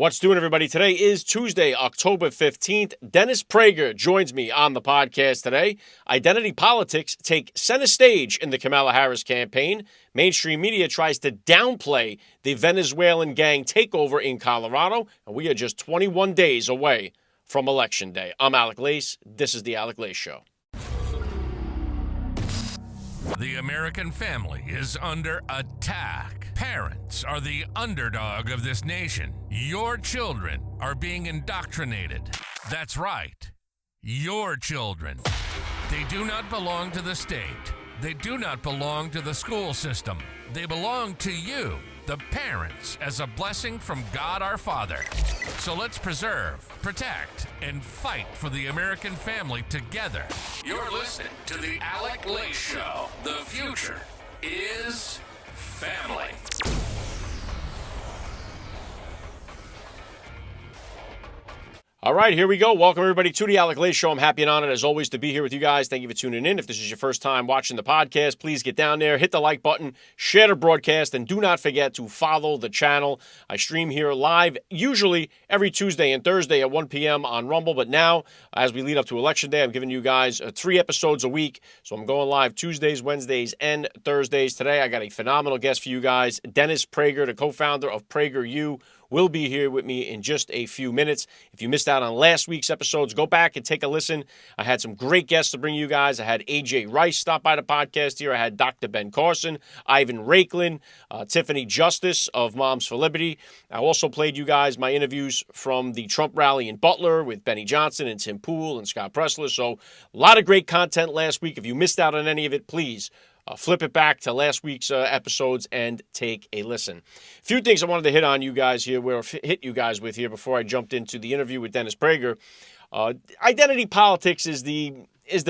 What's doing, everybody? Today is Tuesday, October 15th. Dennis Prager joins me on the podcast today. Identity politics take center stage in the Kamala Harris campaign. Mainstream media tries to downplay the Venezuelan gang takeover in Colorado, and we are just 21 days away from Election Day. I'm Alec Lace. This is The Alec Lace Show. The American family is under attack. Parents are the underdog of this nation. Your children are being indoctrinated. That's right. Your children. They do not belong to the state. They do not belong to the school system. They belong to you, the parents, as a blessing from God our Father. So let's preserve, protect, and fight for the American family together. You're listening to the Alec Lace Show. The future is family. All right, here we go. Welcome, everybody, to the Alec Lace Show. I'm happy and honored, as always, to be here with you guys. Thank you for tuning in. If this is your first time watching the podcast, please get down there, hit the like button, share the broadcast, and do not forget to follow the channel. I stream here live, usually every Tuesday and Thursday at 1 p.m. on Rumble, but now, as we lead up to Election Day, I'm giving you guys 3 episodes a week, so I'm going live Tuesdays, Wednesdays, and Thursdays. Today, I got a phenomenal guest for you guys. Dennis Prager, the co-founder of PragerU, will be here with me in just a few minutes. If you missed out on last week's episodes, go back and take a listen. I had some great guests to bring you guys. I had AJ Rice stop by the podcast here. I had Dr. Ben Carson, Ivan Rakelin, Tiffany Justice of Moms for Liberty. I also played you guys my interviews from the Trump rally in Butler with Benny Johnson and Tim Pool and Scott Pressler. So a lot of great content last week. If you missed out on any of it, please flip it back to last week's episodes and take a listen. A few things I wanted to hit on you guys here, hit you guys with here before I jumped into the interview with Dennis Prager. Identity politics is the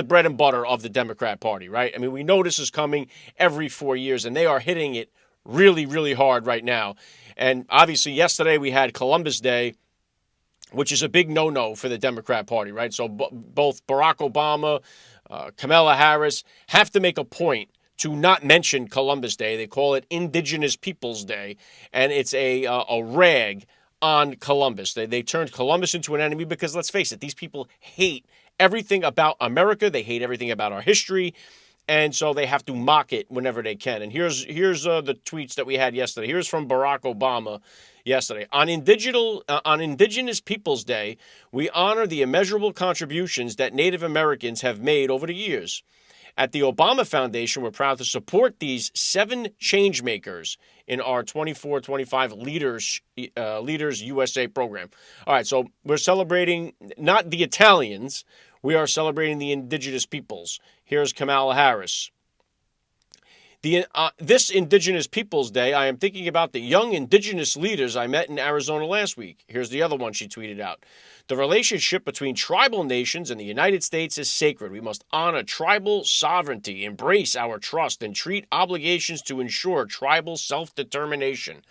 bread and butter of the Democrat Party, right? I mean, we know this is coming every 4 years, and they are hitting it really, really hard right now. And obviously, yesterday we had Columbus Day, which is a big no-no for the Democrat Party, right? So both Barack Obama, Kamala Harris have to make a point to not mention Columbus Day. They call it Indigenous Peoples Day, and it's a rag on Columbus. They turned Columbus into an enemy because, let's face it, these people hate everything about America. They hate everything about our history, and so they have to mock it whenever they can. And here's the tweets that we had yesterday. Here's from Barack Obama yesterday. On Indigenous Peoples Day, we honor the immeasurable contributions that Native Americans have made over the years. At the Obama Foundation, we're proud to support these 7 changemakers in our 24-25 Leaders USA program. All right, so we're celebrating not the Italians, we are celebrating the indigenous peoples. Here's Kamala Harris. This Indigenous Peoples Day, I am thinking about the young indigenous leaders I met in Arizona last week. Here's the other one she tweeted out. The relationship between tribal nations and the United States is sacred. We must honor tribal sovereignty, embrace our trust, and treat obligations to ensure tribal self-determination.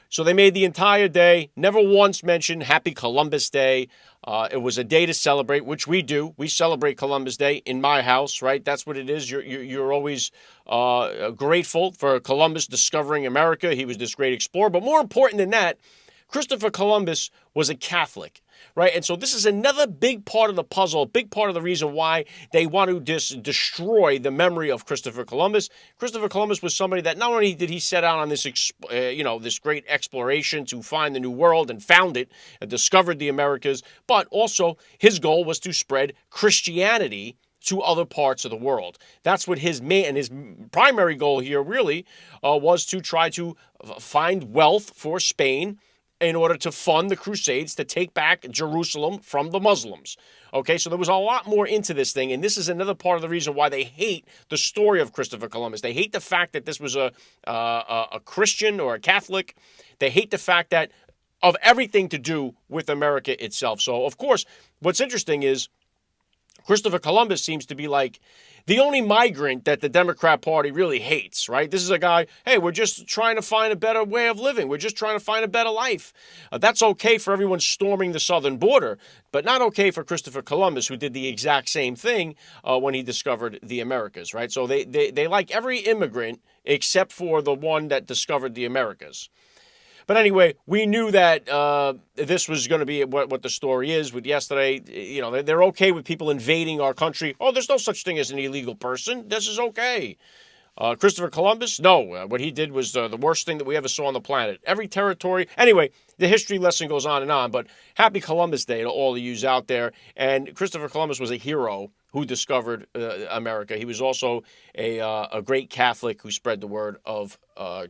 So they made the entire day, never once mentioned Happy Columbus Day. It was a day to celebrate, which we do. We celebrate Columbus Day in my house, right? That's what it is. You're always grateful for Columbus discovering America. He was this great explorer. But more important than that, Christopher Columbus was a Catholic, right? And so this is another big part of the puzzle, a big part of the reason why they want to destroy the memory of Christopher Columbus. Christopher Columbus was somebody that not only did he set out on this, this great exploration to find the New World and found it and discovered the Americas, but also his goal was to spread Christianity to other parts of the world. That's what his primary goal here really was to try to find wealth for Spain in order to fund the Crusades to take back Jerusalem from the Muslims. Okay, so there was a lot more into this thing, and this is another part of the reason why they hate the story of Christopher Columbus. They hate the fact that this was a Christian or a Catholic. They hate the fact that of everything to do with America itself. So, of course, what's interesting is Christopher Columbus seems to be like the only migrant that the Democrat Party really hates, right? This is a guy, hey, we're just trying to find a better way of living. We're just trying to find a better life. That's okay for everyone storming the southern border, but not okay for Christopher Columbus, who did the exact same thing when he discovered the Americas, right? So they like every immigrant except for the one that discovered the Americas. But anyway, we knew that this was going to be what the story is with yesterday. You know, they're okay with people invading our country. Oh, there's no such thing as an illegal person. This is okay. Christopher Columbus? No. What he did was the worst thing that we ever saw on the planet. Every territory. Anyway, the history lesson goes on and on. But happy Columbus Day to all of yous out there. And Christopher Columbus was a hero who discovered America. He was also a great Catholic who spread the word of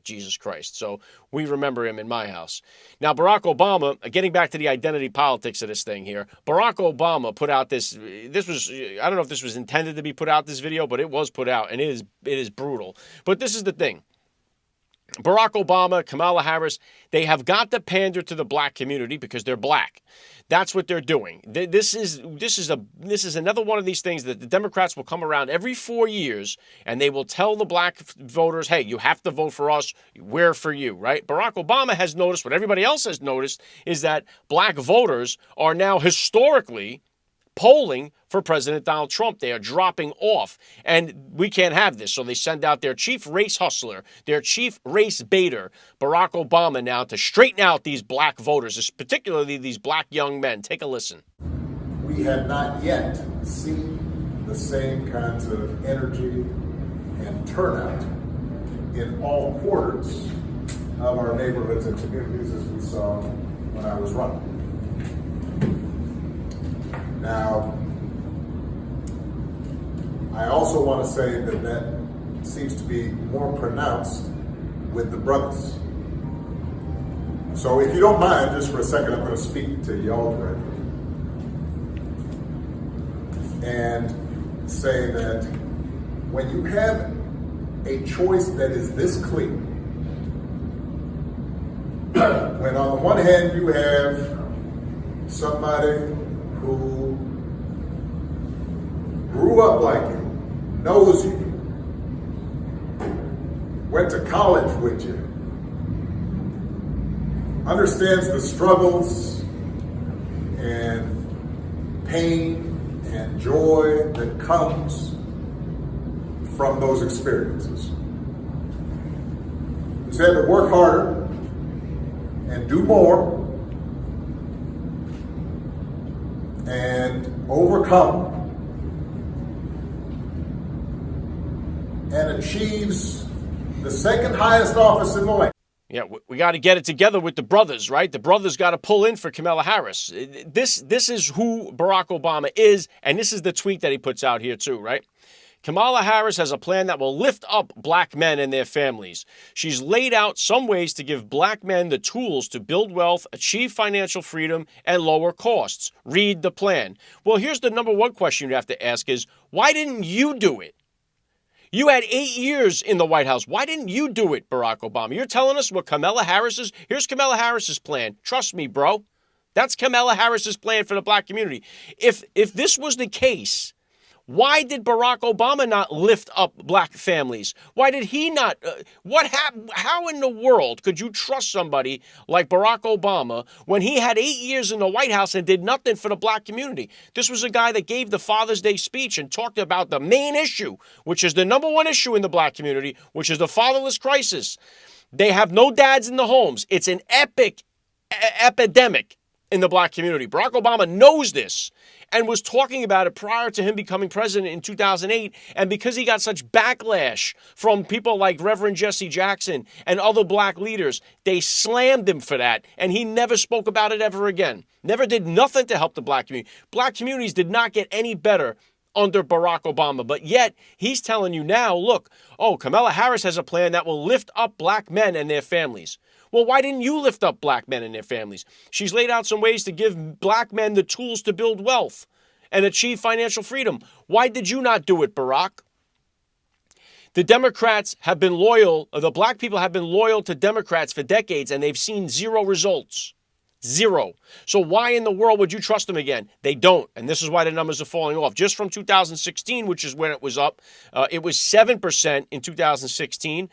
Jesus Christ. So we remember him in my house. Now, Barack Obama, getting back to the identity politics of this thing here, Barack Obama put out this was, I don't know if this was intended to be put out, this video, but it was put out, and it is brutal. But this is the thing. Barack Obama, Kamala Harris, they have got to pander to the black community because they're black. That's what they're doing. This is another one of these things that the Democrats will come around every 4 years and they will tell the black voters, hey, you have to vote for us. We're for you, right? Barack Obama has noticed what everybody else has noticed is that black voters are now historically polling for President Donald Trump. They are dropping off, and we can't have this. So they send out their chief race hustler, their chief race baiter, Barack Obama, now to straighten out these black voters, particularly these black young men. Take a listen. We have not yet seen the same kinds of energy and turnout in all quarters of our neighborhoods and communities as we saw when I was running. Now, I also want to say that seems to be more pronounced with the Brothas. So if you don't mind, just for a second, I'm going to speak to y'all directly and say that when you have a choice that is this clear, when on the one hand you have somebody who grew up like you, knows you, went to college with you, understands the struggles and pain and joy that comes from those experiences. Who's had to work harder and do more and overcome and achieves the second highest office in the land. Yeah, we got to get it together with the brothers, right? The brothers got to pull in for Kamala Harris. This is who Barack Obama is, and this is the tweet that he puts out here too, right? Kamala Harris has a plan that will lift up black men and their families. She's laid out some ways to give black men the tools to build wealth, achieve financial freedom, and lower costs. Read the plan. Well, here's the number one question you have to ask is, why didn't you do it? You had 8 years in the White House. Why didn't you do it, Barack Obama? You're telling us what Kamala Harris is? Here's Kamala Harris's plan. Trust me, bro. That's Kamala Harris's plan for the black community. If this was the case, why did Barack Obama not lift up black families? Why did he not? What happened? How in the world could you trust somebody like Barack Obama when he had 8 years in the White House and did nothing for the black community? This was a guy that gave the Father's Day speech and talked about the main issue, which is the number one issue in the black community, which is the fatherless crisis. They have no dads in the homes. It's an epidemic in the black community. Barack Obama knows this and was talking about it prior to him becoming president in 2008. And because he got such backlash from people like Reverend Jesse Jackson and other black leaders, they slammed him for that. And he never spoke about it ever again. Never did nothing to help the black community. Black communities did not get any better under Barack Obama. But yet he's telling you now, look, Kamala Harris has a plan that will lift up black men and their families. Well, why didn't you lift up black men and their families? She's laid out some ways to give black men the tools to build wealth and achieve financial freedom. Why did you not do it, Barack? The Democrats have been loyal, the black people have been loyal to Democrats for decades, and they've seen zero results. Zero. So why in the world would you trust them again? They don't. And this is why the numbers are falling off. Just from 2016, which is when it was up, it was 7% in 2016,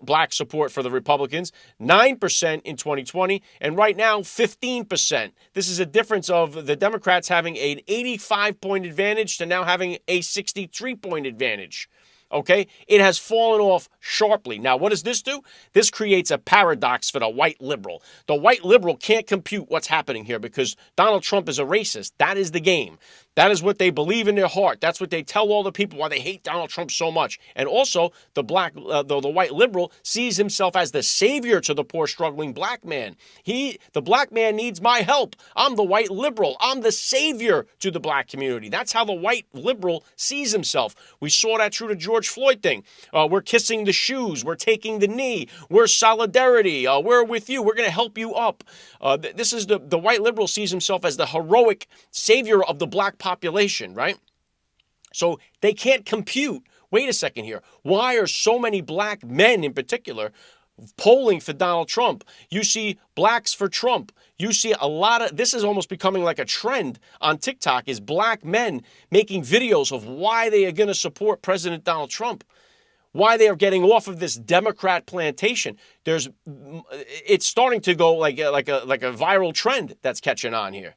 black support for the Republicans, 9% in 2020, and right now, 15%. This is a difference of the Democrats having an 85-point advantage to now having a 63-point advantage. Okay? It has fallen off sharply. Now, what does this do? This creates a paradox for the white liberal. The white liberal can't compute what's happening here because Donald Trump is a racist. That is the game. That is what they believe in their heart. That's what they tell all the people why they hate Donald Trump so much. And also, the white liberal sees himself as the savior to the poor, struggling black man. The black man needs my help. I'm the white liberal. I'm the savior to the black community. That's how the white liberal sees himself. We saw that through the George Floyd thing. We're kissing the shoes. We're taking the knee. We're solidarity. We're with you. We're going to help you up. This is the white liberal sees himself as the heroic savior of the black population, right? So they can't compute. Wait a second here. Why are so many black men in particular polling for Donald Trump? You see blacks for Trump. You see a lot of, this is almost becoming like a trend on TikTok, is black men making videos of why they are going to support President Donald Trump, why they are getting off of this Democrat plantation. It's starting to go like a viral trend that's catching on here.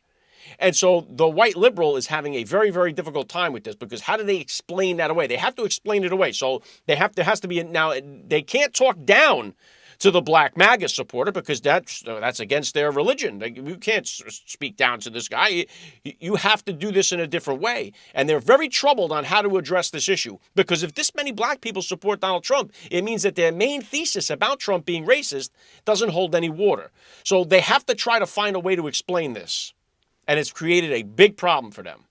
And so the white liberal is having a very, very difficult time with this because how do they explain that away? They have to explain it away. So there has to be, now they can't talk down to the black MAGA supporter because that's against their religion. You can't speak down to this guy. You have to do this in a different way. And they're very troubled on how to address this issue because if this many black people support Donald Trump, it means that their main thesis about Trump being racist doesn't hold any water. So they have to try to find a way to explain this. And it's created a big problem for them.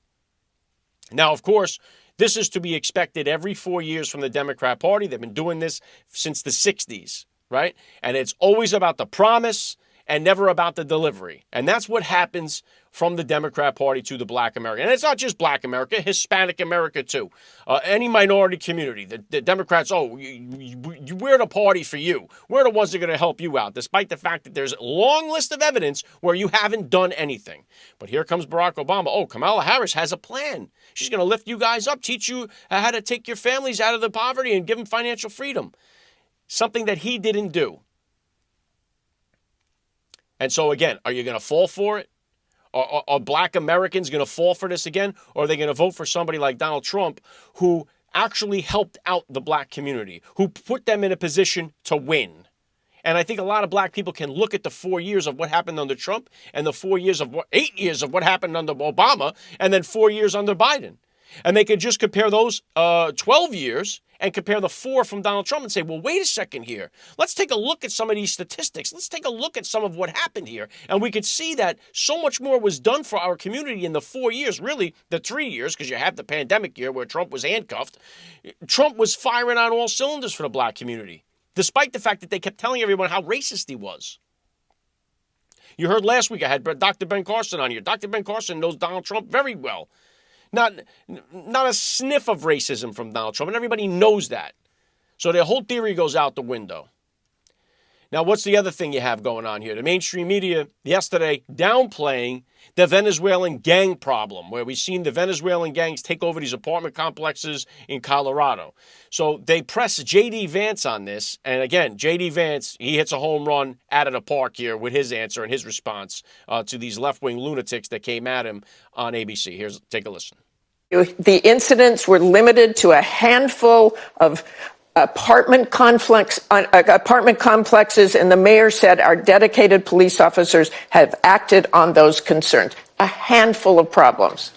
Now, of course, this is to be expected every 4 years from the Democrat Party. They've been doing this since the 60s, right? And it's always about the promise and never about the delivery. And that's what happens from the Democrat Party to the black America. And it's not just black America, Hispanic America too. Any minority community. The Democrats, we're the party for you. We're the ones that are going to help you out, despite the fact that there's a long list of evidence where you haven't done anything. But here comes Barack Obama. Kamala Harris has a plan. She's going to lift you guys up, teach you how to take your families out of the poverty and give them financial freedom. Something that he didn't do. And so, again, are you going to fall for it? Are black Americans going to fall for this again? Or are they going to vote for somebody like Donald Trump who actually helped out the black community, who put them in a position to win? And I think a lot of black people can look at the 4 years of what happened under Trump and the 8 years of what happened under Obama and then 4 years under Biden. And they could just compare those 12 years and compare the 4 from Donald Trump and say, well, wait a second here. Let's take a look at some of these statistics. Let's take a look at some of what happened here. And we could see that so much more was done for our community in the 4 years, really the 3 years, because you have the pandemic year where Trump was handcuffed. Trump was firing on all cylinders for the black community, despite the fact that they kept telling everyone how racist he was. You heard last week I had Dr. Ben Carson on here. Dr. Ben Carson knows Donald Trump very well. Not a sniff of racism from Donald Trump, and everybody knows that. So their whole theory goes out the window. Now, what's the other thing you have going on here? The mainstream media yesterday downplaying the Venezuelan gang problem, where we've seen the Venezuelan gangs take over these apartment complexes in Colorado. So they press J.D. Vance on this. And again, J.D. Vance, he hits a home run out of the park here with his answer and his response to these left-wing lunatics that came at him on ABC. Take a listen. The incidents were limited to a handful of apartment complexes, and the mayor said our dedicated police officers have acted on those concerns. A handful of problems.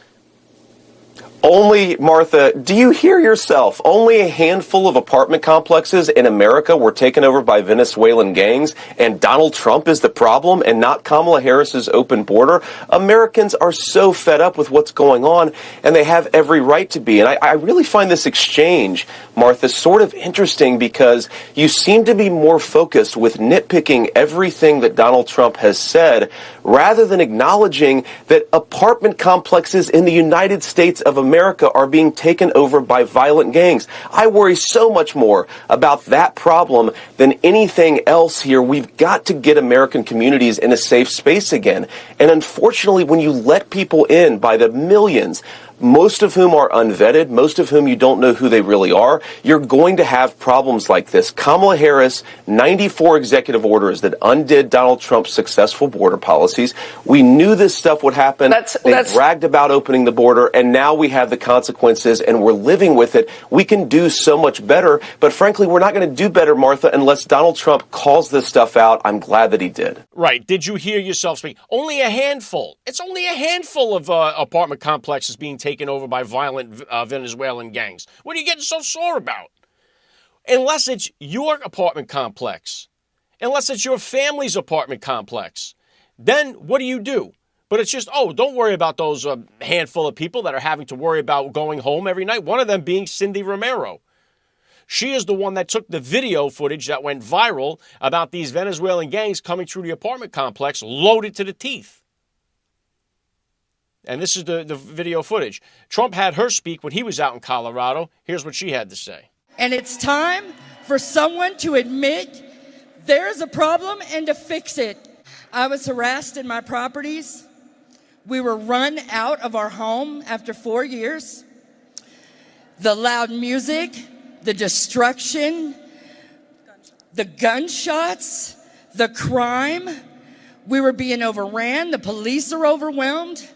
Only, Martha, do you hear yourself? Only a handful of apartment complexes in America were taken over by Venezuelan gangs, and Donald Trump is the problem and not Kamala Harris's open border? Americans are so fed up with what's going on, and they have every right to be. And I really find this exchange, Martha, sort of interesting because you seem to be more focused with nitpicking everything that Donald Trump has said rather than acknowledging that apartment complexes in the United States of America are being taken over by violent gangs. I worry so much more about that problem than anything else here. We've got to get American communities in a safe space again. And unfortunately, when you let people in by the millions, most of whom are unvetted, most of whom you don't know who they really are, you're going to have problems like this. Kamala Harris, 94 executive orders that undid Donald Trump's successful border policies. We knew this stuff would happen. They bragged about opening the border, and now we have the consequences, and we're living with it. We can do so much better, but frankly, we're not going to do better, Martha, unless Donald Trump calls this stuff out. I'm glad that he did. Right. Did you hear yourself speak? Only a handful. It's only a handful of apartment complexes being taken over by violent Venezuelan gangs. What are you getting so sore about? Unless it's your apartment complex, unless it's your family's apartment complex, then what do? But it's just, don't worry about those handful of people that are having to worry about going home every night. One of them being Cindy Romero. She is the one that took the video footage that went viral about these Venezuelan gangs coming through the apartment complex loaded to the teeth. And this is the video footage. Trump had her speak when he was out in Colorado. Here's what she had to say. And it's time for someone to admit there is a problem and to fix it. I was harassed in my properties. We were run out of our home after 4 years. The loud music, the destruction, the gunshots, the crime. We were being overran. The police are overwhelmed.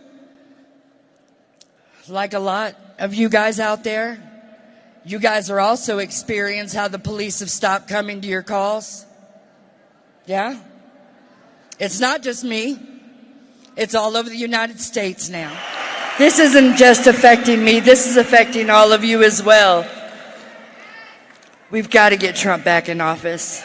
Like a lot of you guys out there, you guys are also experiencing how the police have stopped coming to your calls. Yeah? It's not just me. It's all over the United States now. This isn't just affecting me. This is affecting all of you as well. We've got to get Trump back in office.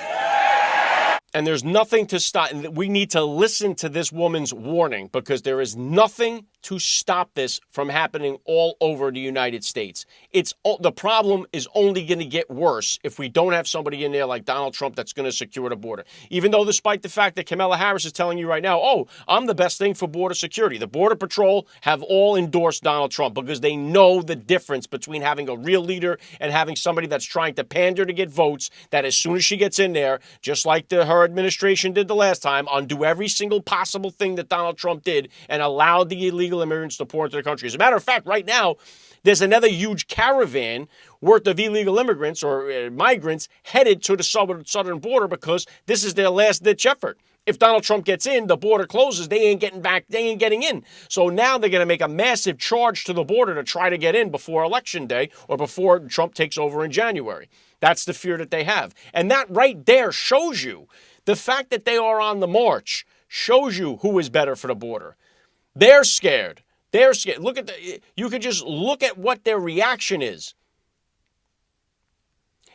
And there's nothing to stop. We need to listen to this woman's warning because there is nothing to stop this from happening all over the United States. The problem is only going to get worse if we don't have somebody in there like Donald Trump that's going to secure the border. Even though despite the fact that Kamala Harris is telling you right now, I'm the best thing for border security. The Border Patrol have all endorsed Donald Trump because they know the difference between having a real leader and having somebody that's trying to pander to get votes, that as soon as she gets in there, just like her administration did the last time, undo every single possible thing that Donald Trump did and allowed the illegal immigrants to pour into the country. As a matter of fact, right now, there's another huge caravan worth of illegal immigrants or migrants headed to the southern border because this is their last-ditch effort. If Donald Trump gets in, the border closes, they ain't getting in. So now they're going to make a massive charge to the border to try to get in before Election Day or before Trump takes over in January. That's the fear that they have. And that right there shows you the fact that they are on the march shows you who is better for the border. They're scared. They're scared. You could just look at what their reaction is.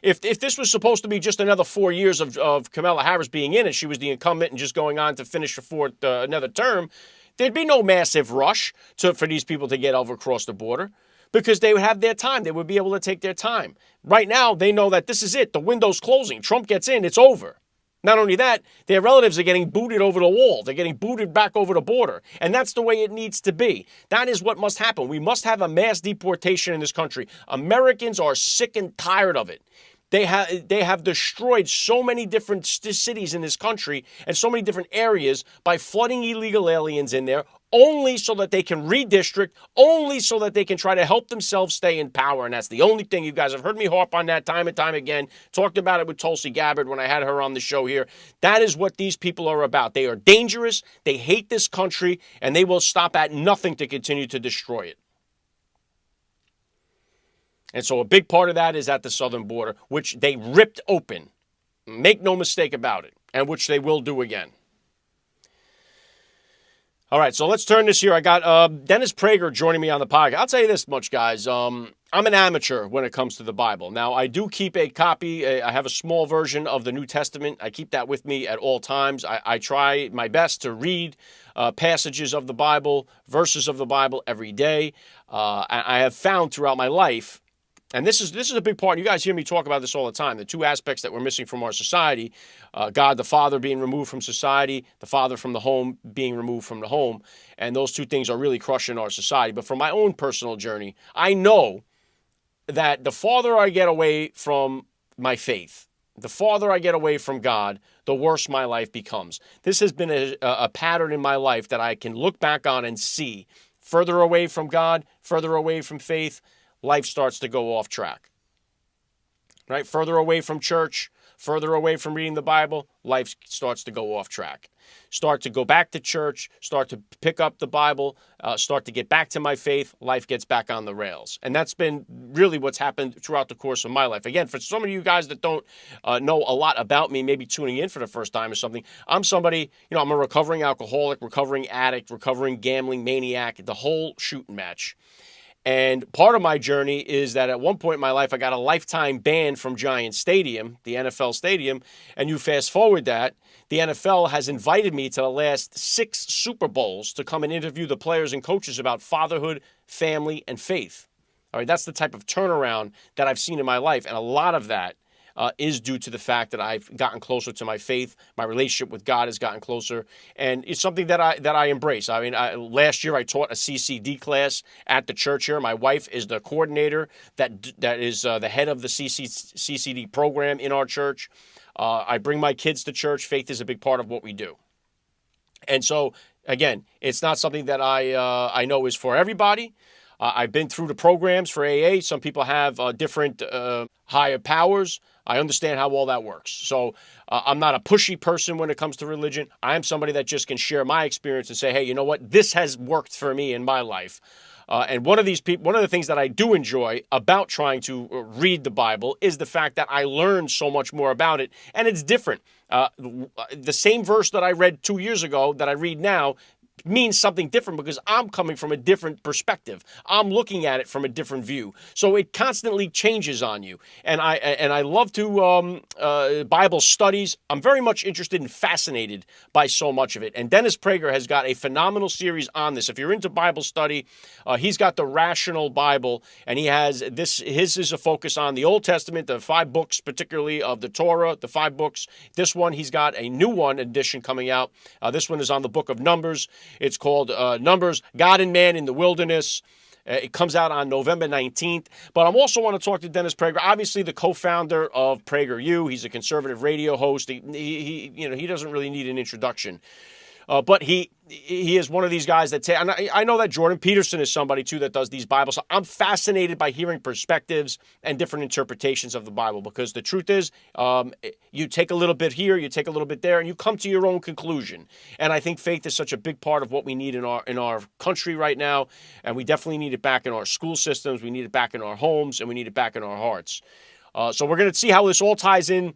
If this was supposed to be just another 4 years of Kamala Harris being in and she was the incumbent and just going on to finish another term, there'd be no massive rush for these people to get over across the border because they would have their time. They would be able to take their time. Right now, they know that this is it. The window's closing. Trump gets in. It's over. Not only that, their relatives are getting booted over the wall. They're getting booted back over the border. And that's the way it needs to be. That is what must happen. We must have a mass deportation in this country. Americans are sick and tired of it. They have destroyed so many different cities in this country and so many different areas by flooding illegal aliens in there only so that they can redistrict, only so that they can try to help themselves stay in power. And that's the only thing. You guys have heard me harp on that time and time again. Talked about it with Tulsi Gabbard when I had her on the show here. That is what these people are about. They are dangerous. They hate this country, and they will stop at nothing to continue to destroy it. And so a big part of that is at the southern border, which they ripped open. Make no mistake about it, and which they will do again. All right, so let's turn this here. I got Dennis Prager joining me on the podcast. I'll tell you this much, guys. I'm an amateur when it comes to the Bible. Now, I do keep a copy. I have a small version of the New Testament. I keep that with me at all times. I try my best to read passages of the Bible, verses of the Bible every day. I have found throughout my life, and this is a big part. You guys hear me talk about this all the time. The two aspects that we're missing from our society, God the Father being removed from society, the Father from the home being removed from the home. And those two things are really crushing our society. But from my own personal journey, I know that the farther I get away from my faith, the farther I get away from God, the worse my life becomes. This has been a pattern in my life that I can look back on and see further away from God, further away from faith, life starts to go off track. Right? Further away from church, further away from reading the Bible, life starts to go off track. Start to go back to church, start to pick up the Bible, start to get back to my faith, life gets back on the rails. And that's been really what's happened throughout the course of my life. Again, for some of you guys that don't know a lot about me, maybe tuning in for the first time or something, I'm somebody, I'm a recovering alcoholic, recovering addict, recovering gambling maniac, the whole shooting match. And part of my journey is that at one point in my life, I got a lifetime ban from Giant Stadium, the NFL stadium. And you fast forward that, the NFL has invited me to the last 6 Super Bowls to come and interview the players and coaches about fatherhood, family, and faith. All right, that's the type of turnaround that I've seen in my life. And a lot of that is due to the fact that I've gotten closer to my faith. My relationship with God has gotten closer, and it's something that I embrace. I mean, last year I taught a CCD class at the church here. My wife is the coordinator that is the head of the CCD program in our church. I bring my kids to church. Faith is a big part of what we do, and so again, it's not something that I know is for everybody. I've been through the programs for AA. Some people have different higher powers. I understand how all that works. So I'm not a pushy person when it comes to religion. I am somebody that just can share my experience and say, hey, you know what? This has worked for me in my life. And one of the things that I do enjoy about trying to read the Bible is the fact that I learn so much more about it, and it's different. The same verse that I read 2 years ago that I read now means something different because I'm coming from a different perspective. I'm looking at it from a different view. So it constantly changes on you. And I love to Bible studies. I'm very much interested and fascinated by so much of it. And Dennis Prager has got a phenomenal series on this. If you're into Bible study, he's got the Rational Bible, and he has this. His is a focus on the Old Testament, the 5 books, particularly of the Torah, the 5 books. This one, he's got a new one edition coming out. This one is on the book of Numbers. It's called Numbers, God and Man in the Wilderness. It comes out on November 19th. But I also want to talk to Dennis Prager, obviously the co-founder of PragerU. He's a conservative radio host. He doesn't really need an introduction. But he is one of these guys that and I know that Jordan Peterson is somebody too that does these Bibles. So I'm fascinated by hearing perspectives and different interpretations of the Bible, because the truth is, you take a little bit here, you take a little bit there, and you come to your own conclusion. And I think faith is such a big part of what we need in our country right now, and we definitely need it back in our school systems. We need it back in our homes, and we need it back in our hearts. So we're going to see how this all ties in.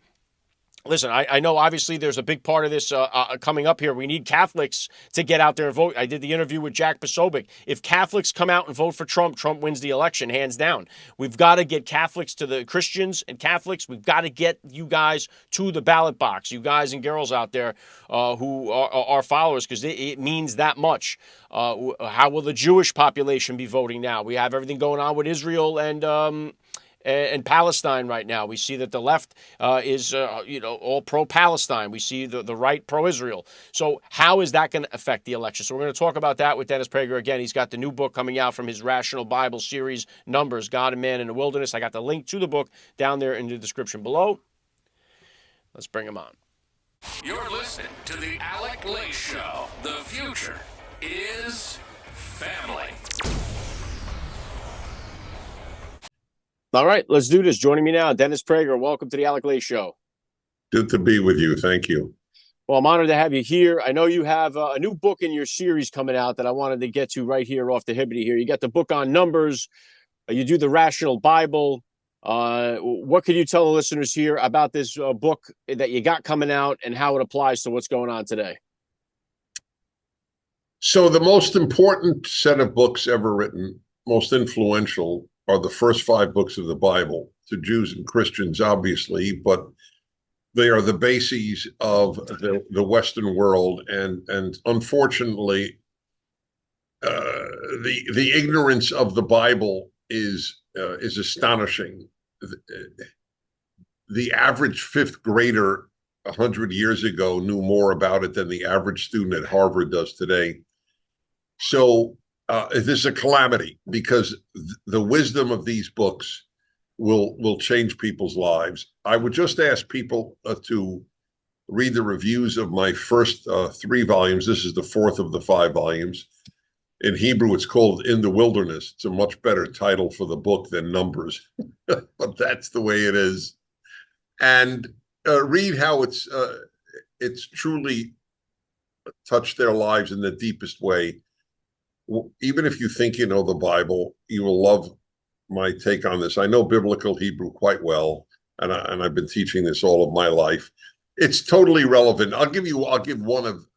Listen, I know obviously there's a big part of this coming up here. We need Catholics to get out there and vote. I did the interview with Jack Posobiec. If Catholics come out and vote for Trump, Trump wins the election, hands down. We've got to get Catholics to the Christians and Catholics. We've got to get you guys to the ballot box, you guys and girls out there who are followers, because it means that much. How will the Jewish population be voting now? We have everything going on with Israel and Palestine right now. We see that the left is, all pro-Palestine. We see the right pro-Israel. So how is that going to affect the election? So we're going to talk about that with Dennis Prager. Again, he's got the new book coming out from his Rational Bible series, Numbers, God and Man in the Wilderness. I got the link to the book down there in the description below. Let's bring him on. You're listening to the Alec Lace Show. The future is family. All right, let's do this. Joining me now, Dennis Prager. Welcome to the Alec Lace Show. Good to be with you. Thank you. Well, I'm honored to have you here. I know you have a new book in your series coming out that I wanted to get to right here off the hibbity here. You got the book on Numbers. You do the Rational Bible. What could you tell the listeners here about this book that you got coming out and how it applies to what's going on today? So the most important set of books ever written, most influential, are the first 5 books of the Bible, to Jews and Christians, obviously, but they are the bases of the Western world. And unfortunately, the ignorance of the Bible is astonishing. The average 5th grader 100 years ago knew more about it than the average student at Harvard does today. So this is a calamity, because the wisdom of these books will change people's lives. I would just ask people to read the reviews of my first 3 volumes. This is the 4th of the 5 volumes. In Hebrew, it's called In the Wilderness. It's a much better title for the book than Numbers, but that's the way it is. And read how it's truly touched their lives in the deepest way. Even if you think you know the Bible, you will love my take on this. I know biblical Hebrew quite well, and I've been teaching this all of my life. It's totally relevant. I'll give one of.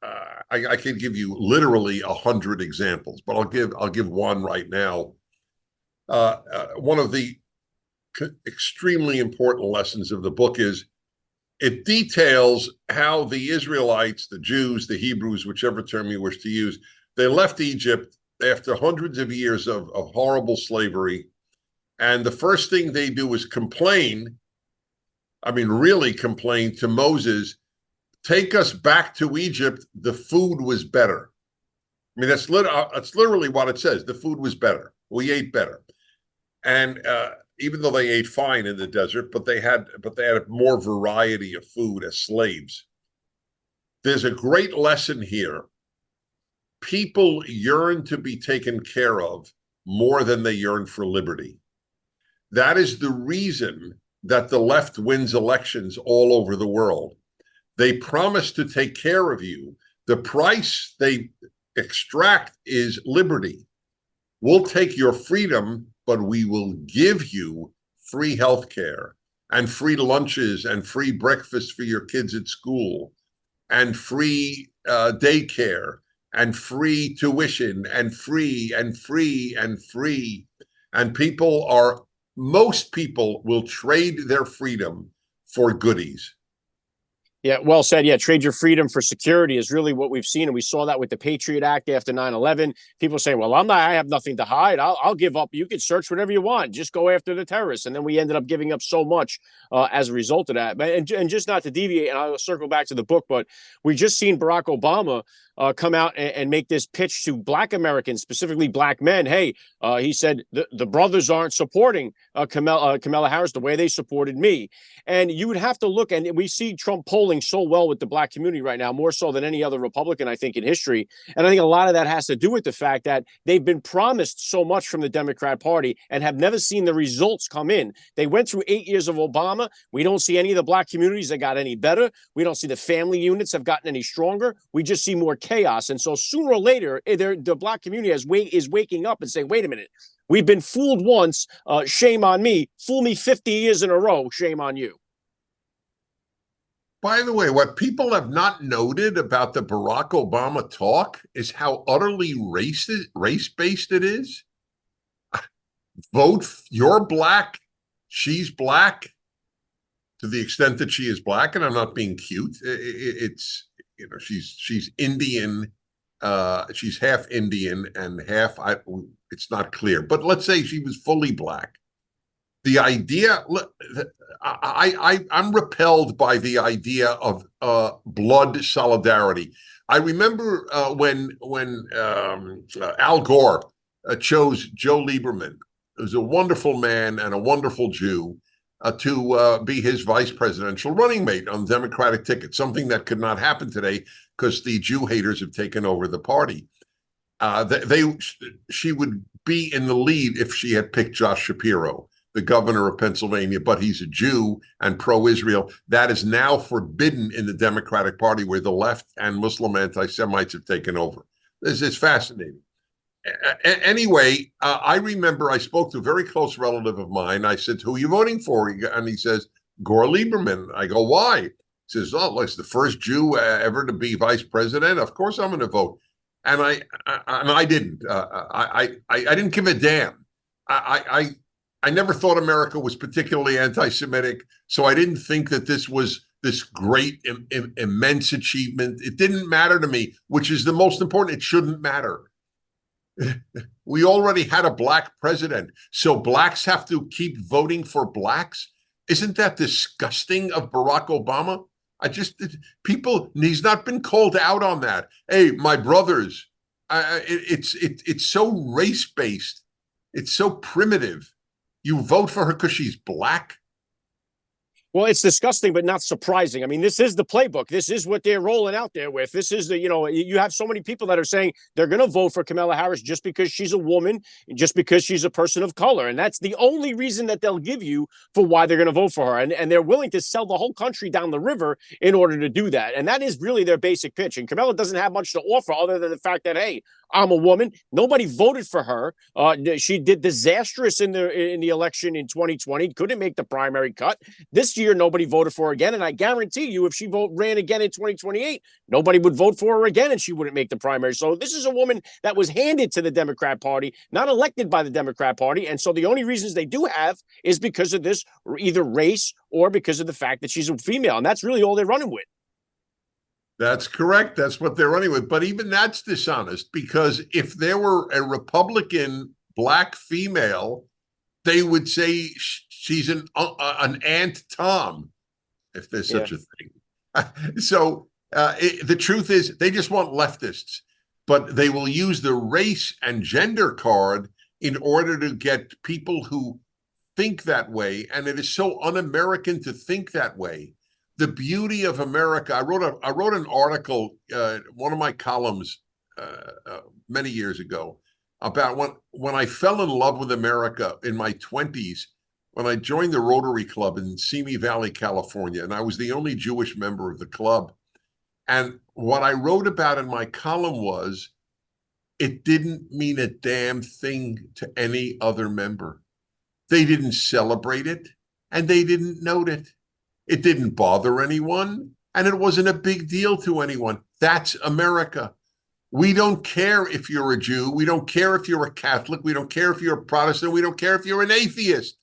I can give you literally 100 examples, but I'll give one right now. One of the extremely important lessons of the book is it details how the Israelites, the Jews, the Hebrews, whichever term you wish to use, they left Egypt after hundreds of years of horrible slavery. And the first thing they do is complain, I mean, really complain to Moses, take us back to Egypt. The food was better. I mean, that's literally what it says. The food was better. We ate better. And even though they ate fine in the desert, but they had more variety of food as slaves. There's a great lesson here. People yearn to be taken care of more than they yearn for liberty. That is the reason that the left wins elections all over the world. They promise to take care of you. The price they extract is liberty. We'll take your freedom, but we will give you free health care and free lunches and free breakfast for your kids at school and free daycare and free tuition and free and free and free. And most people will trade their freedom for goodies. Yeah, well said. Yeah, trade your freedom for security is really what we've seen. And we saw that with the Patriot Act after 9/11. People say, well, I have nothing to hide. I'll give up. You can search whatever you want. Just go after the terrorists. And then we ended up giving up so much as a result of that. And just not to deviate, and I'll circle back to the book, but we just seen Barack Obama come out and make this pitch to Black Americans, specifically Black men. Hey, he said the brothers aren't supporting Kamala Harris the way they supported me. And you would have to look, and we see Trump polling so well with the Black community right now, more so than any other Republican, I think, in history. And I think a lot of that has to do with the fact that they've been promised so much from the Democrat Party and have never seen the results come in. They went through 8 years of Obama. We don't see any of the Black communities that got any better. We don't see the family units have gotten any stronger. We just see more chaos. And so sooner or later, the Black community is waking up and saying, wait a minute, we've been fooled once. Shame on me. Fool me 50 years in a row. Shame on you. By the way, what people have not noted about the Barack Obama talk is how utterly race-based it is. Vote, you're Black, she's Black, to the extent that she is Black, and I'm not being cute. It's, you know, she's Indian, she's half Indian and half, it's not clear, but let's say she was fully Black. The idea, I'm repelled by the idea of blood solidarity. I remember when Al Gore chose Joe Lieberman, who's a wonderful man and a wonderful Jew, to be his vice presidential running mate on the Democratic ticket, something that could not happen today because the Jew haters have taken over the party. She would be in the lead if she had picked Josh Shapiro, the governor of Pennsylvania, but he's a Jew and pro-Israel. That is now forbidden in the Democratic Party, where the left and Muslim anti-Semites have taken over. This is fascinating. Anyway, I remember I spoke to a very close relative of mine. I said, who are you voting for? And he says, Gore Lieberman. I go, why? He says, oh, it's the first Jew ever to be vice president. Of course I'm going to vote. And I didn't. I didn't give a damn. I never thought America was particularly anti-Semitic, so I didn't think that this was this great, immense achievement. It didn't matter to me, which is the most important. It shouldn't matter. We already had a Black president, so Blacks have to keep voting for Blacks. Isn't that disgusting of Barack Obama? He's not been called out on that. Hey, my brothers, it's so race-based. It's so primitive. You vote for her because she's Black? Well, it's disgusting, but not surprising. I mean, this is the playbook. This is what they're rolling out there with. This is the, you have so many people that are saying they're going to vote for Kamala Harris just because she's a woman, just because she's a person of color. And that's the only reason that they'll give you for why they're going to vote for her. And they're willing to sell the whole country down the river in order to do that. And that is really their basic pitch. And Kamala doesn't have much to offer other than the fact that, hey, I'm a woman. Nobody voted for her. She did disastrous in the election in 2020. Couldn't make the primary cut. This year, nobody voted for her again. And I guarantee you, if she ran again in 2028, nobody would vote for her again, and she wouldn't make the primary. So this is a woman that was handed to the Democrat Party, not elected by the Democrat Party. And so the only reasons they do have is because of this, either race or because of the fact that she's a female. And that's really all they're running with. That's correct. That's what they're running with. But even that's dishonest, because if there were a Republican black female, they would say she's an Aunt Tom, if there's such a thing. So the truth is they just want leftists, but they will use the race and gender card in order to get people who think that way. And it is so un-American to think that way. The beauty of America. I wrote an article, one of my columns many years ago, about when I fell in love with America in my 20s, when I joined the Rotary Club in Simi Valley, California, and I was the only Jewish member of the club. And what I wrote about in my column was, it didn't mean a damn thing to any other member. They didn't celebrate it, and they didn't note it. It didn't bother anyone, and it wasn't a big deal to anyone. That's America. We don't care if you're a Jew. We don't care if you're a Catholic. We don't care if you're a Protestant. We don't care if you're an atheist.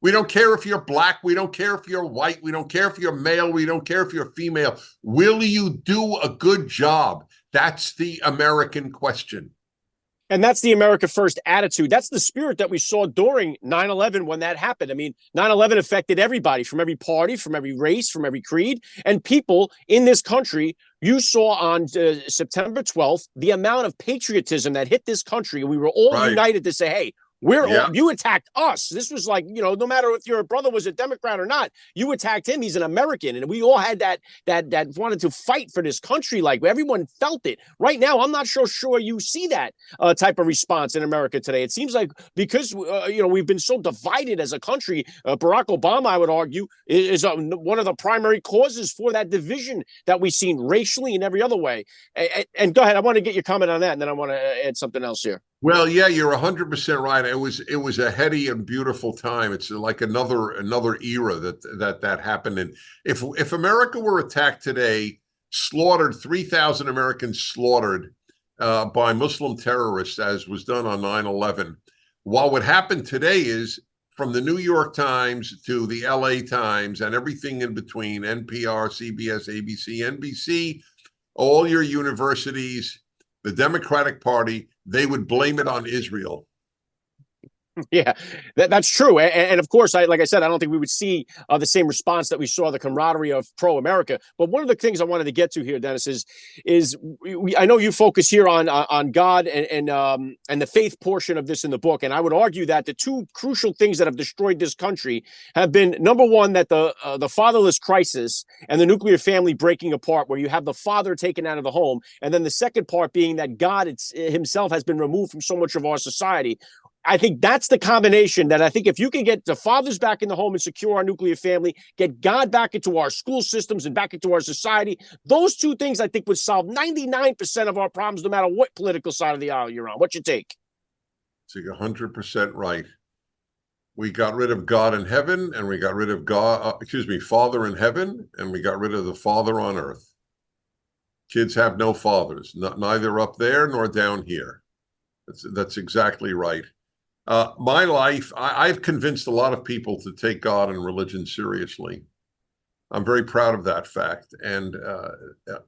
We don't care if you're black. We don't care if you're white. We don't care if you're male. We don't care if you're female. Will you do a good job? That's the American question. And that's the America First attitude. That's the spirit that we saw during 9/11 when that happened. I mean, 9/11 affected everybody from every party, from every race, from every creed, and people in this country. You saw on September 12th the amount of patriotism that hit this country. We were all united to say, hey, you attacked us. This was like, no matter if your brother was a Democrat or not, you attacked him. He's an American. And we all had that wanted to fight for this country. Like everyone felt it. Right now, I'm not sure you see that type of response in America today. It seems like because, we've been so divided as a country, Barack Obama, I would argue, is one of the primary causes for that division that we've seen racially and every other way. And go ahead. I want to get your comment on that. And then I want to add something else here. Well, yeah, you're 100% right. It was a heady and beautiful time. It's like another era that happened. And if America were attacked today, 3,000 Americans slaughtered by Muslim terrorists, as was done on 9/11. While what happened today is, from the New York Times to the LA Times and everything in between, NPR, CBS, ABC, NBC, all your universities, the Democratic Party, they would blame it on Israel. Yeah, that's true. And of course, like I said, I don't think we would see the same response that we saw, the camaraderie of pro-America. But one of the things I wanted to get to here, Dennis, is I know you focus here on God and the faith portion of this in the book. And I would argue that the two crucial things that have destroyed this country have been, number one, that the fatherless crisis and the nuclear family breaking apart, where you have the father taken out of the home. And then the second part being that God himself has been removed from so much of our society. I think that's the combination that I think if you can get the fathers back in the home and secure our nuclear family, get God back into our school systems and back into our society, those two things I think would solve 99% of our problems, no matter what political side of the aisle you're on. What's your take? So you're 100% right. We got rid of God in heaven, and we got rid of Father in heaven, and we got rid of the Father on earth. Kids have no fathers, neither up there nor down here. That's exactly right. My life, I've convinced a lot of people to take God and religion seriously. I'm very proud of that fact. And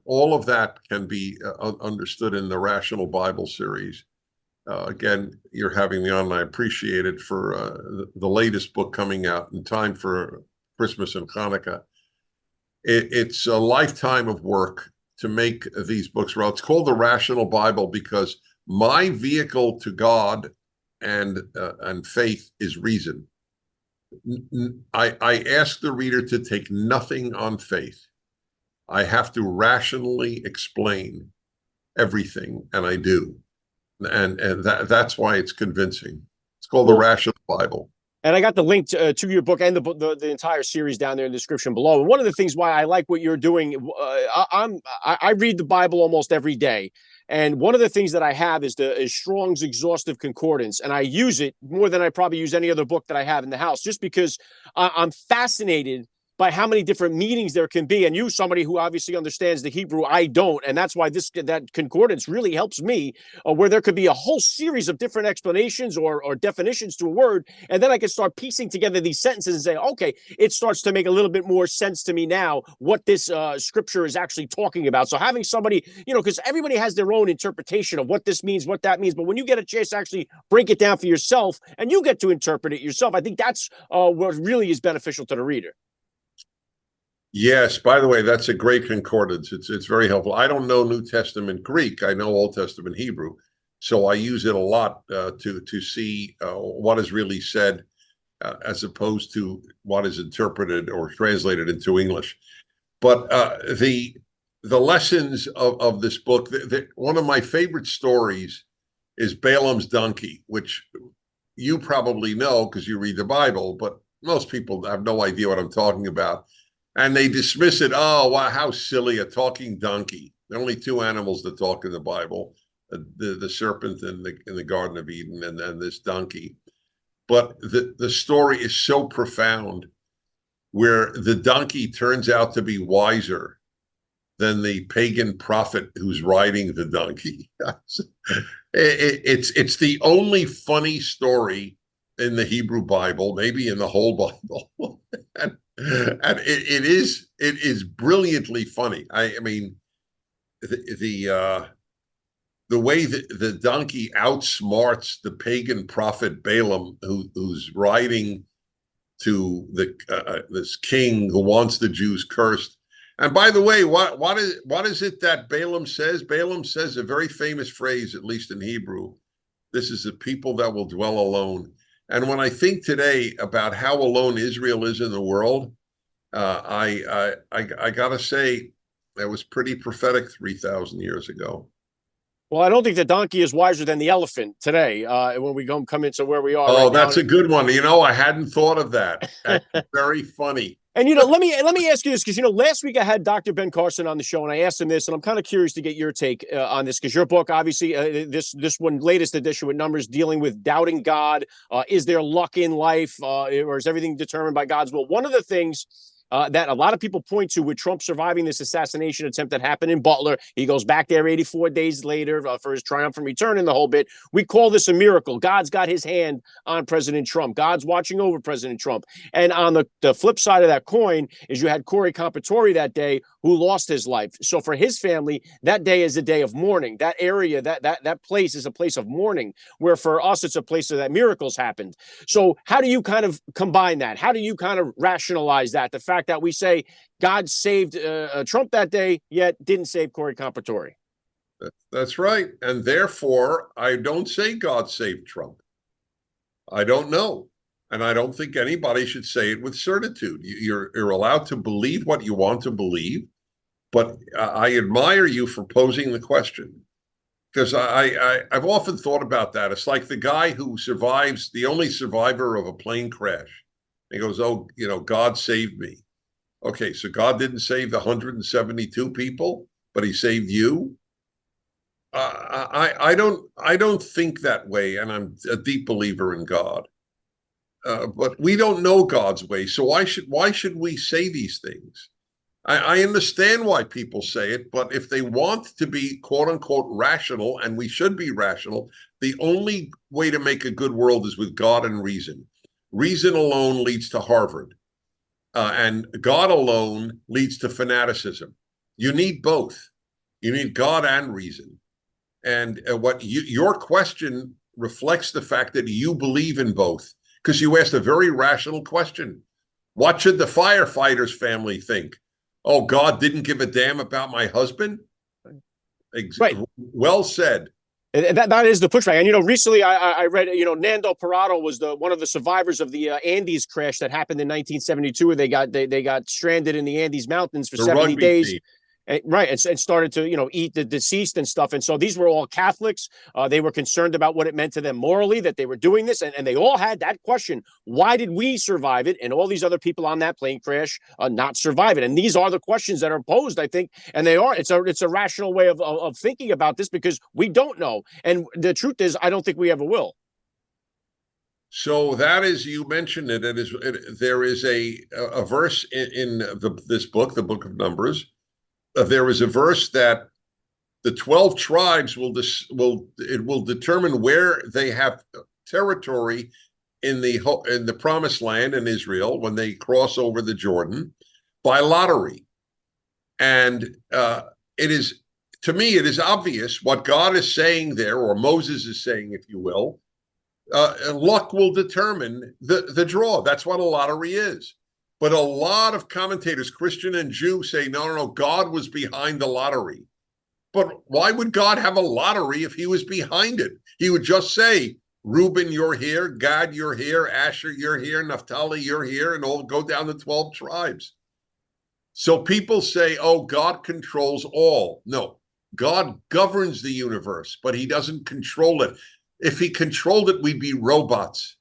all of that can be understood in the Rational Bible series. Again, you're having me on, and I appreciate it, for the latest book coming out in time for Christmas and Hanukkah. It's a lifetime of work to make these books. Well, it's called the Rational Bible because my vehicle to God and faith is reason. I ask the reader to take nothing on faith. I have to rationally explain everything, and I do. And that's why it's convincing. It's called the Rational Bible. And I got the link to your book and the entire series down there in the description below. And one of the things why I like what you're doing, I read the Bible almost every day. And one of the things that I have is Strong's Exhaustive Concordance. And I use it more than I probably use any other book that I have in the house, just because I'm fascinated by how many different meanings there can be. And you, somebody who obviously understands the Hebrew, I don't. And that's why that concordance really helps me, where there could be a whole series of different explanations or definitions to a word. And then I can start piecing together these sentences and say, okay, it starts to make a little bit more sense to me now what this scripture is actually talking about. So having somebody, because everybody has their own interpretation of what this means, what that means. But when you get a chance to actually break it down for yourself and you get to interpret it yourself, I think that's what really is beneficial to the reader. Yes, by the way, that's a great concordance. It's very helpful. I don't know New Testament Greek. I know Old Testament Hebrew. So I use it a lot to see what is really said as opposed to what is interpreted or translated into English. But the lessons of this book, one of my favorite stories is Balaam's donkey, which you probably know because you read the Bible, but most people have no idea what I'm talking about. And they dismiss it. Oh, wow, how silly, a talking donkey. There are only two animals that talk in the Bible, the serpent in the Garden of Eden and then this donkey. But the story is so profound, where the donkey turns out to be wiser than the pagan prophet who's riding the donkey. It's the only funny story in the Hebrew Bible, maybe in the whole Bible. and it is brilliantly funny. I mean, the way that the donkey outsmarts the pagan prophet Balaam, who's riding to this king who wants the Jews cursed. And by the way, what is it that Balaam says? Balaam says a very famous phrase, at least in Hebrew. This is a people that will dwell alone. And when I think today about how alone Israel is in the world, I gotta say that was pretty prophetic 3,000 years ago. Well, I don't think the donkey is wiser than the elephant today when we come into where we are. Oh, right that's now. a good one. I hadn't thought of that. That's very funny. And let me ask you this, because last week I had Dr. Ben Carson on the show, and I asked him this, and I'm kind of curious to get your take on this, because your book, obviously, this one latest edition with numbers dealing with doubting God. Is there luck in life, or is everything determined by God's will? One of the things that a lot of people point to with Trump surviving this assassination attempt that happened in Butler. He goes back there 84 days later for his triumphant return and the whole bit. We call this a miracle. God's got his hand on President Trump. God's watching over President Trump. And on the flip side of that coin is you had Corey Compatore that day who lost his life. So for his family, that day is a day of mourning. That area, that place is a place of mourning, where for us, it's a place that miracles happened. So how do you kind of combine that? How do you kind of rationalize that? The fact that we say God saved Trump that day, yet didn't save Corey Compatore. That's right. And therefore, I don't say God saved Trump. I don't know. And I don't think anybody should say it with certitude. You're allowed to believe what you want to believe, but I admire you for posing the question, because I've often thought about that. It's like the guy who survives, the only survivor of a plane crash. He goes, oh, God saved me. Okay, so God didn't save the 172 people, but he saved you? I don't think that way, and I'm a deep believer in God. But we don't know God's way, so why should we say these things? I understand why people say it, but if they want to be quote unquote rational, and we should be rational, the only way to make a good world is with God and reason. Reason alone leads to Harvard, and God alone leads to fanaticism. You need both. You need God and reason. And your question reflects the fact that you believe in both, because you asked a very rational question. What should the firefighter's family think? Oh, God didn't give a damn about my husband? Right. Well said. That is the pushback. And, recently I read, Nando Parado was one of the survivors of the Andes crash that happened in 1972, where they got stranded in the Andes Mountains for The 70 rugby days. team. Right, and started to eat the deceased and stuff. And so these were all Catholics. They were concerned about what it meant to them morally that they were doing this, and they all had that question: why did we survive it, and all these other people on that plane crash not survive it? And these are the questions that are posed, I think, and they are. It's a rational way of thinking about this, because we don't know, and the truth is, I don't think we ever will. So that is, you mentioned it. There is a verse in this book, the Book of Numbers. There is a verse that the 12 tribes will determine where they have territory in the Promised Land in Israel when they cross over the Jordan by lottery. And it is, to me, it is obvious what God is saying there, or Moses is saying, if you will. Luck will determine the draw. That's what a lottery is. But a lot of commentators, Christian and Jew, say, no, God was behind the lottery. But why would God have a lottery if he was behind it? He would just say, Reuben, you're here. Gad, you're here. Asher, you're here. Naphtali, you're here. And all go down the 12 tribes. So people say, oh, God controls all. No, God governs the universe, but he doesn't control it. If he controlled it, we'd be robots.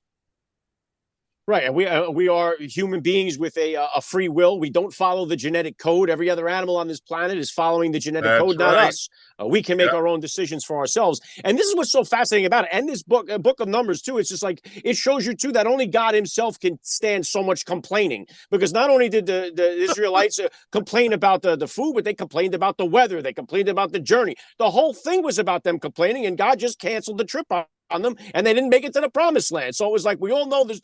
Right, and we are human beings with a free will. We don't follow the genetic code. Every other animal on this planet is following the genetic code, not us. We can make our own decisions for ourselves. And this is what's so fascinating about it. And this book of Numbers, too, it's just like, it shows you, too, that only God himself can stand so much complaining. Because not only did the Israelites complain about the food, but they complained about the weather. They complained about the journey. The whole thing was about them complaining, and God just canceled the trip on them, and they didn't make it to the Promised Land. So it was like, we all know there's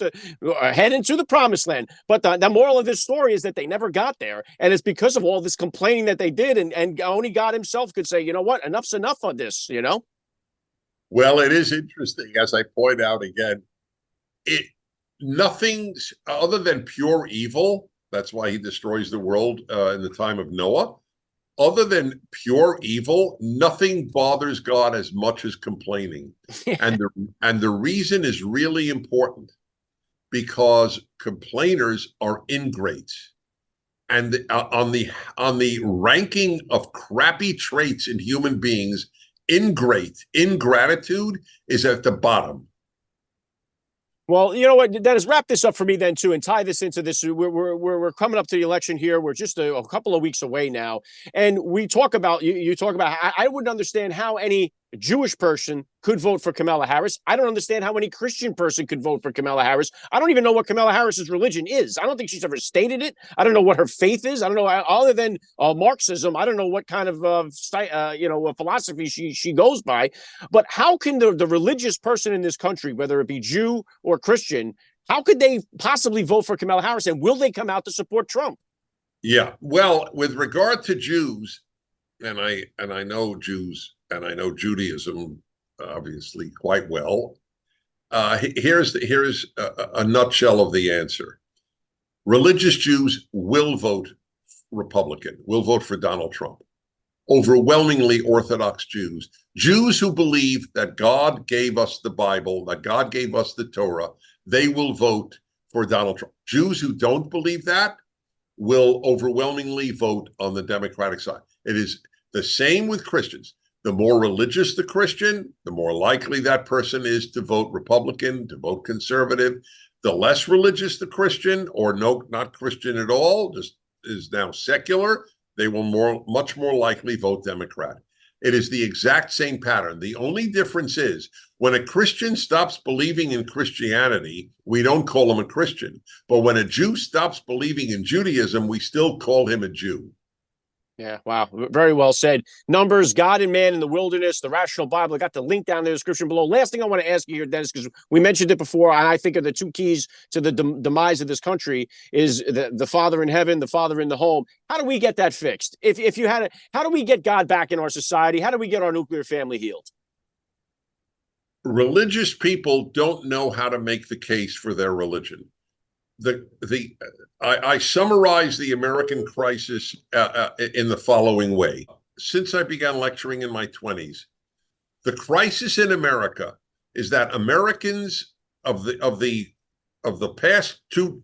head into the Promised Land. But the moral of this story is that they never got there. And it's because of all this complaining that they did. And only God himself could say, you know what, enough's enough on this, Well, it is interesting, as I point out again, nothing other than pure evil. That's why he destroys the world in the time of Noah. Other than pure evil, nothing bothers God as much as complaining. and the reason is really important, because complainers are ingrates. And on the ranking of crappy traits in human beings, ingratitude is at the bottom. Well, you know what, Dennis, wrap this up for me then, too, and tie this into this. We're coming up to the election here. We're just a couple of weeks away now. And we talk about, you talk about, I wouldn't understand how any Jewish person could vote for Kamala Harris. I don't understand how any Christian person could vote for Kamala Harris. I don't even know what Kamala Harris's religion is. I don't think she's ever stated it. I don't know what her faith is. I don't know, other than Marxism. I don't know what kind of philosophy she goes by. But how can the religious person in this country, whether it be Jew or Christian, how could they possibly vote for Kamala Harris? And will they come out to support Trump? Yeah, well, with regard to Jews, and I know Jews, and I know Judaism obviously quite well. Here's a nutshell of the answer. Religious Jews will vote Republican, will vote for Donald Trump. Overwhelmingly Orthodox Jews who believe that God gave us the Bible, that God gave us the Torah, they will vote for Donald Trump. Jews who don't believe that will overwhelmingly vote on the Democratic side. It is the same with Christians. The more religious the Christian, the more likely that person is to vote Republican, to vote conservative. The less religious the Christian, or not Christian at all, just is now secular, they will much more likely vote Democrat. It is the exact same pattern. The only difference is when a Christian stops believing in Christianity, we don't call him a Christian. But when a Jew stops believing in Judaism, we still call him a Jew. Yeah, wow. Very well said. Numbers, God and Man in the Wilderness, the Rational Bible. I got the link down in the description below. Last thing I want to ask you here, Dennis, because we mentioned it before, and I think of the two keys to the demise of this country is the Father in heaven, the Father in the home. How do we get that fixed? If you had how do we get God back in our society? How do we get our nuclear family healed? Religious people don't know how to make the case for their religion. I summarize the American crisis in the following way. Since I began lecturing in my 20s, The crisis in America is that Americans of the past two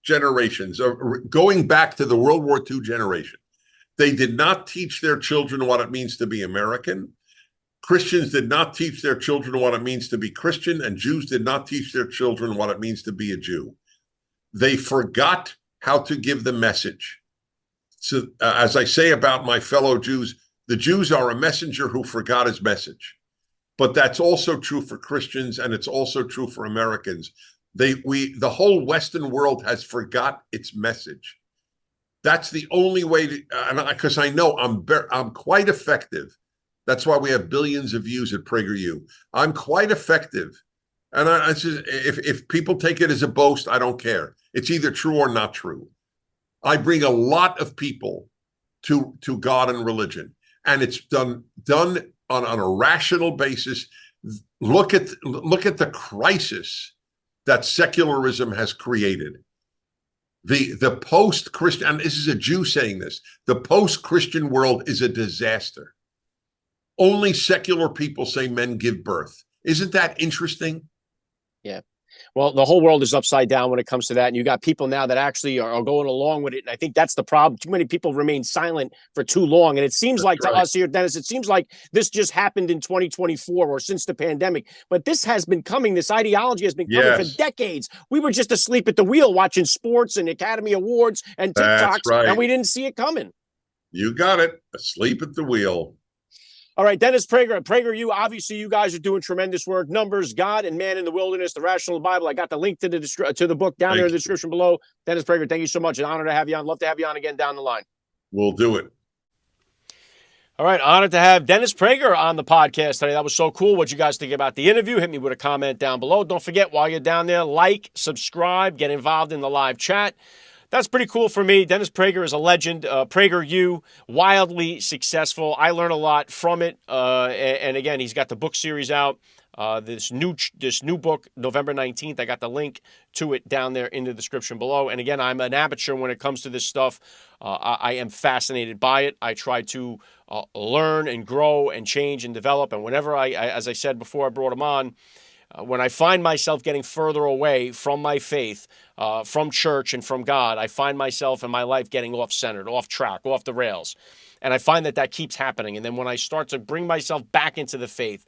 generations, going back to the World War II generation, they did not teach their children what it means to be American. Christians did not teach their children what it means to be Christian, and Jews did not teach their children what it means to be a Jew. They forgot how to give the message. So, as I say about my fellow Jews, the Jews are a messenger who forgot his message. But that's also true for Christians, and it's also true for Americans. The whole Western world has forgot its message. That's the only way to, because I know I'm quite effective. That's why we have billions of views at PragerU. I'm quite effective. And if people take it as a boast, I don't care. It's either true or not true. I bring a lot of people to God and religion, and it's done on a rational basis. Look at the crisis that secularism has created. The post-Christian, and this is a Jew saying this, the post-Christian world is a disaster. Only secular people say men give birth. Isn't that interesting? Yeah. Well, the whole world is upside down when it comes to that. And you got people now that actually are going along with it. And I think that's the problem. Too many people remain silent for too long. And it seems that's like to us here, Dennis, it seems like this just happened in 2024 or since the pandemic. But this has been coming. This ideology has been coming for decades. We were just asleep at the wheel watching sports and Academy Awards and TikToks, and we didn't see it coming. You got it. Asleep at the wheel. All right, Dennis Prager, PragerU, obviously you guys are doing tremendous work. Numbers, God and Man in the Wilderness, the Rational Bible. I got the link to the book down there in the description below. Dennis Prager, thank you so much. An honor to have you on. Love to have you on again down the line. We'll do it. All right, honored to have Dennis Prager on the podcast today. That was so cool. What you guys think about the interview? Hit me with a comment down below. Don't forget, while you're down there, like, subscribe, get involved in the live chat. That's pretty cool for me. Dennis Prager is a legend. PragerU, wildly successful. I learn a lot from it. And again, he's got the book series out. This new book, November 19th. I got the link to it down there in the description below. And again, I'm an amateur when it comes to this stuff. I am fascinated by it. I try to learn and grow and change and develop. And whenever I as I said before I brought him on, when I find myself getting further away from my faith, from church and from God, I find myself in my life getting off-centered, off track, off the rails. And I find that keeps happening. And then when I start to bring myself back into the faith,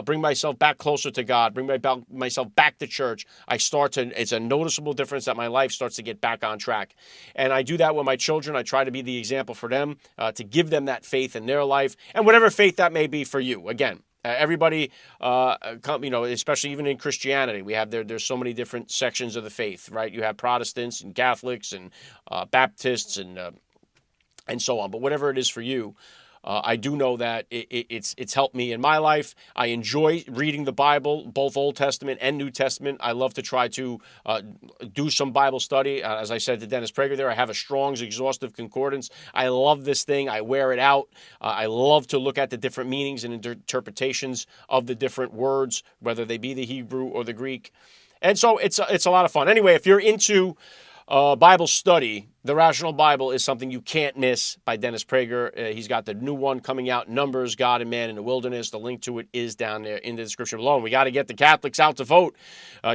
bring myself back closer to God, bring myself back to church, it's a noticeable difference that my life starts to get back on track. And I do that with my children. I try to be the example for them, to give them that faith in their life, and whatever faith that may be for you. Again, everybody, especially even in Christianity, we have there's so many different sections of the faith, right? You have Protestants and Catholics and Baptists and so on. But whatever it is for you, I do know that it's helped me in my life. I enjoy reading the Bible, both Old Testament and New Testament. I love to try to do some Bible study. As I said to Dennis Prager there, I have a Strong's Exhaustive Concordance. I love this thing. I wear it out. I love to look at the different meanings and interpretations of the different words, whether they be the Hebrew or the Greek. And so it's a lot of fun. Anyway, if you're into Bible study, The Rational Bible is something you can't miss by Dennis Prager. He's got the new one coming out, Numbers, God and Man in the Wilderness. The link to it is down there in the description below. And we got to get the Catholics out to vote.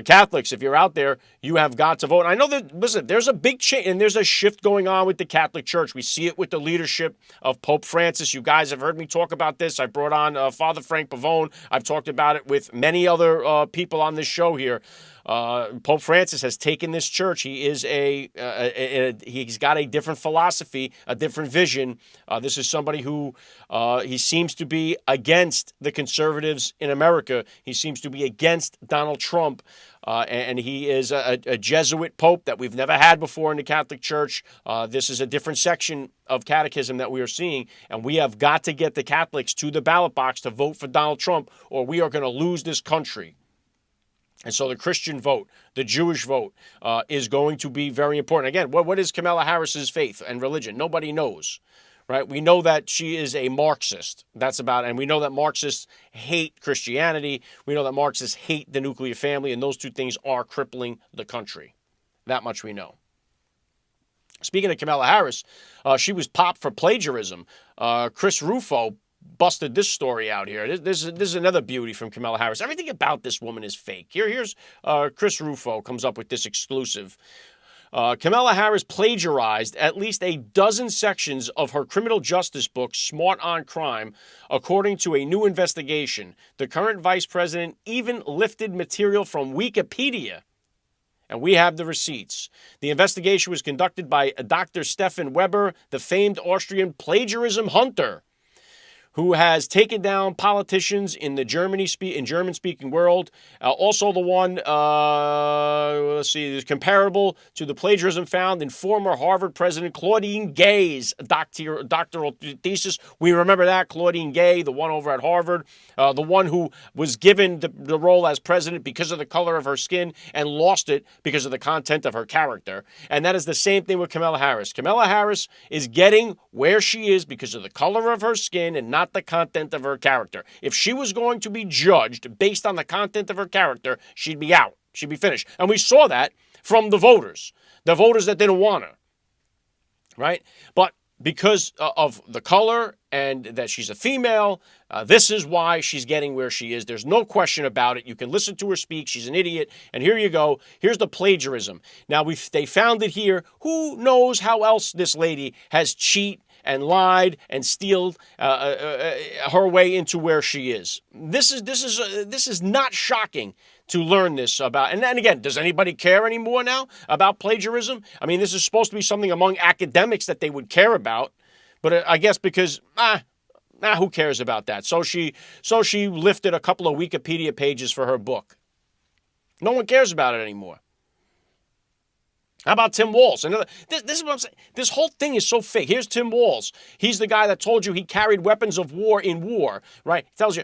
Catholics, if you're out there, you have got to vote. And I know that, listen, there's a big change and there's a shift going on with the Catholic Church. We see it with the leadership of Pope Francis. You guys have heard me talk about this. I brought on Father Frank Pavone. I've talked about it with many other people on this show here. Pope Francis has taken this church. He is he's got a different philosophy, a different vision. This is somebody who he seems to be against the conservatives in America. He seems to be against Donald Trump. And he is a Jesuit pope that we've never had before in the Catholic Church. This is a different section of catechism that we are seeing. And we have got to get the Catholics to the ballot box to vote for Donald Trump, or we are going to lose this country. And so the Christian vote, the Jewish vote, is going to be very important. Again, what is Kamala Harris's faith and religion? Nobody knows, right? We know that she is a Marxist. That's about it. And we know that Marxists hate Christianity. We know that Marxists hate the nuclear family. And those two things are crippling the country. That much we know. Speaking of Kamala Harris, she was popped for plagiarism. Chris Rufo busted this story out here. This is another beauty from Kamala Harris. Everything about this woman is fake. Here's Chris Rufo comes up with this exclusive. Kamala Harris plagiarized at least a dozen sections of her criminal justice book, Smart on Crime, according to a new investigation. The current vice president even lifted material from Wikipedia. And we have the receipts. The investigation was conducted by Dr. Stefan Weber, the famed Austrian plagiarism hunter, who has taken down politicians in the German-speaking world. Also the one, is comparable to the plagiarism found in former Harvard President Claudine Gay's doctoral thesis. We remember that, Claudine Gay, the one over at Harvard, the one who was given the role as president because of the color of her skin and lost it because of the content of her character. And that is the same thing with Kamala Harris. Kamala Harris is getting where she is because of the color of her skin and not the content of her character. If she was going to be judged based on the content of her character, she'd be out. She'd be finished. And we saw that from the voters that didn't want her, right? But because of the color and that she's a female, this is why she's getting where she is. There's no question about it. You can listen to her speak. She's an idiot. And here you go. Here's the plagiarism. Now, they found it here. Who knows how else this lady has cheated and lied and stealed her way into where she is. This is not shocking to learn this about. And then again, does anybody care anymore now about plagiarism? I mean, this is supposed to be something among academics that they would care about, but I guess because who cares about that? So she lifted a couple of Wikipedia pages for her book. No one cares about it anymore. How about Tim Walz? This is what I'm saying. This whole thing is so fake. Here's Tim Walz. He's the guy that told you he carried weapons of war in war, right? He tells you,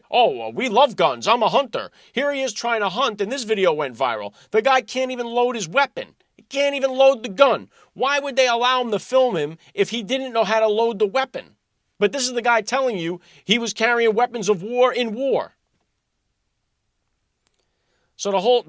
we love guns. I'm a hunter. Here he is trying to hunt, and this video went viral. The guy can't even load his weapon. He can't even load the gun. Why would they allow him to film him if he didn't know how to load the weapon? But this is the guy telling you he was carrying weapons of war in war. So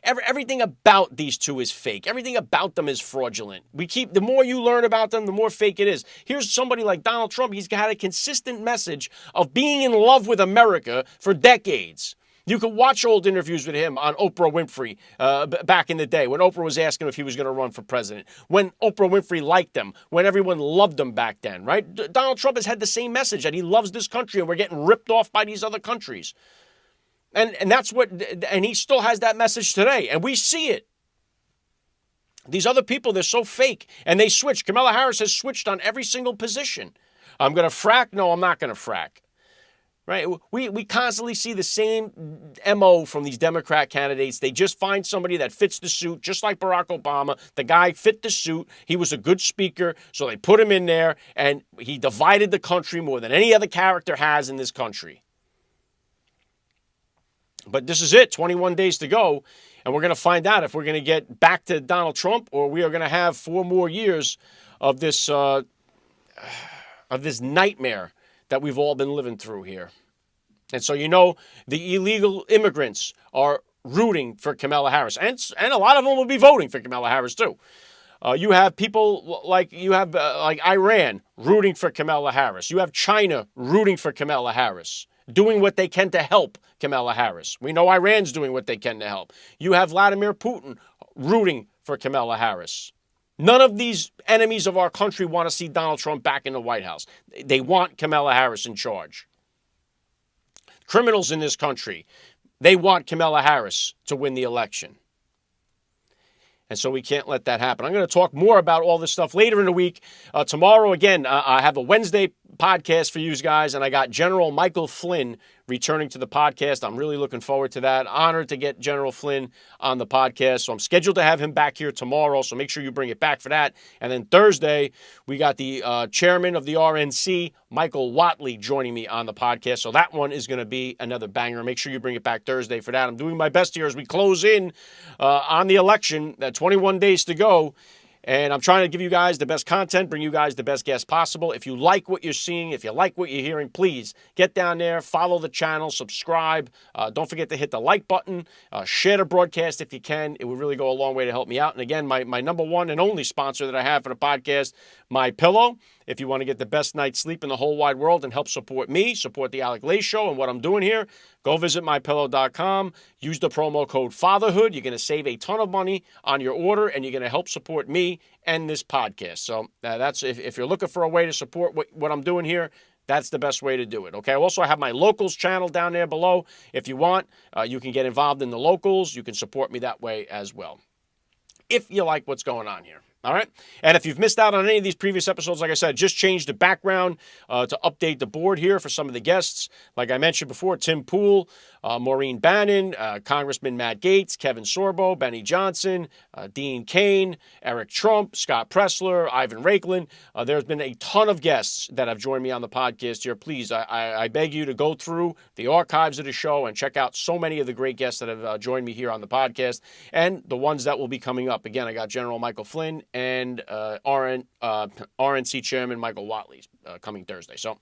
everything about these two is fake. Everything about them is fraudulent. The more you learn about them, the more fake it is. Here's somebody like Donald Trump. He's had a consistent message of being in love with America for decades. You could watch old interviews with him on Oprah Winfrey back in the day when Oprah was asking him if he was going to run for president, when Oprah Winfrey liked him, when everyone loved him back then, right? Donald Trump has had the same message that he loves this country and we're getting ripped off by these other countries. And that's and he still has that message today. And we see it. These other people, they're so fake. And they switch. Kamala Harris has switched on every single position. I'm going to frack? No, I'm not going to frack. Right? We constantly see the same MO from these Democrat candidates. They just find somebody that fits the suit, just like Barack Obama. The guy fit the suit. He was a good speaker, so they put him in there, and he divided the country more than any other character has in this country. But this is it, 21 days to go, and we're going to find out if we're going to get back to Donald Trump or we are going to have 4 more years of this nightmare that we've all been living through here. And so, the illegal immigrants are rooting for Kamala Harris, and a lot of them will be voting for Kamala Harris too. You have people like Iran rooting for Kamala Harris. You have China rooting for Kamala Harris, doing what they can to help Kamala Harris. We know Iran's doing what they can to help. You have Vladimir Putin rooting for Kamala Harris. None of these enemies of our country want to see Donald Trump back in the White House. They want Kamala Harris in charge. Criminals in this country, they want Kamala Harris to win the election. And so we can't let that happen. I'm going to talk more about all this stuff later in the week. Tomorrow, again, I have a Wednesday podcast for you guys, and I got General Michael Flynn returning to the podcast. I'm really looking forward to that. Honored to get General Flynn on the podcast. So I'm scheduled to have him back here tomorrow, so make sure you bring it back for that. And then Thursday, we got the chairman of the RNC, Michael Watley, joining me on the podcast. So that one is going to be another banger. Make sure you bring it back Thursday for that. I'm doing my best here as we close in on the election. 21 days to go. And I'm trying to give you guys the best content, bring you guys the best guests possible. If you like what you're seeing, if you like what you're hearing, please get down there, follow the channel, subscribe. Don't forget to hit the like button. Share the broadcast if you can. It would really go a long way to help me out. And again, my number one and only sponsor that I have for the podcast, My Pillow. If you want to get the best night's sleep in the whole wide world and help support me, support the Alec Lace Show and what I'm doing here, go visit mypillow.com. Use the promo code FATHERHOOD. You're going to save a ton of money on your order, and you're going to help support me and this podcast. So that's if you're looking for a way to support what I'm doing here, that's the best way to do it, okay? Also, I have my locals channel down there below. If you want, you can get involved in the locals. You can support me that way as well, if you like what's going on here. All right. And if you've missed out on any of these previous episodes, like I said, just change the background to update the board here for some of the guests. Like I mentioned before, Tim Pool, Maureen Bannon, Congressman Matt Gaetz, Kevin Sorbo, Benny Johnson, Dean Cain, Eric Trump, Scott Pressler, Ivan Raiklan. There's been a ton of guests that have joined me on the podcast here. Please, I beg you to go through the archives of the show and check out so many of the great guests that have joined me here on the podcast and the ones that will be coming up. Again, I got General Michael Flynn and RNC Chairman Michael Watley coming Thursday. So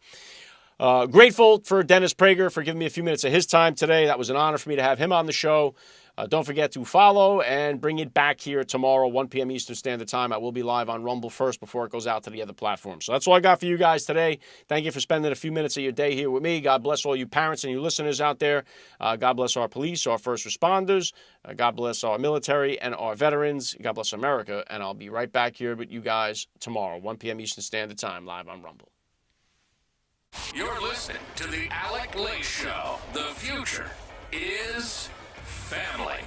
grateful for Dennis Prager for giving me a few minutes of his time today. That was an honor for me to have him on the show. Don't forget to follow and bring it back here tomorrow, 1 p.m. Eastern Standard Time. I will be live on Rumble first before it goes out to the other platforms. So that's all I got for you guys today. Thank you for spending a few minutes of your day here with me. God bless all you parents and you listeners out there. God bless our police, our first responders. God bless our military and our veterans. God bless America. And I'll be right back here with you guys tomorrow, 1 p.m. Eastern Standard Time, live on Rumble. You're listening to the Alec Lace Show. The future is family.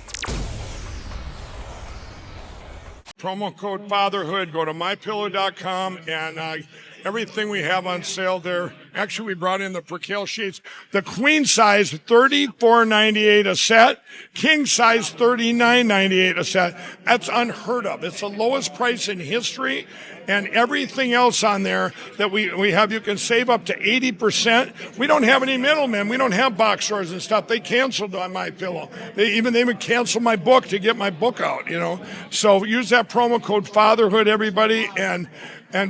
Promo code FATHERHOOD. Go to mypillow.com and everything we have on sale there. Actually, we brought in the percale sheets. The queen size, $34.98 a set. King size, $39.98 a set. That's unheard of. It's the lowest price in history. And everything else on there that we have, you can save up to 80%. We don't have any middlemen. We don't have box stores and stuff. They canceled on MyPillow. They would cancel my book to get my book out, you know. So use that promo code FATHERHOOD, everybody, and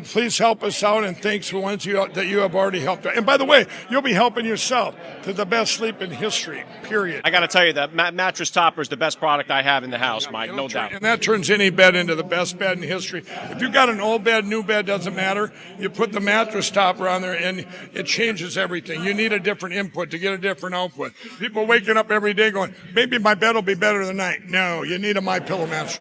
please help us out, and thanks for ones that you have already helped out. And by the way, you'll be helping yourself to the best sleep in history, period. I got to tell you, that mattress topper is the best product I have in the house, Mike, no doubt. And that turns any bed into the best bed in history. If you've got an old bed, new bed, doesn't matter. You put the mattress topper on there, and it changes everything. You need a different input to get a different output. People waking up every day going, maybe my bed will be better tonight. No, you need a MyPillow mattress.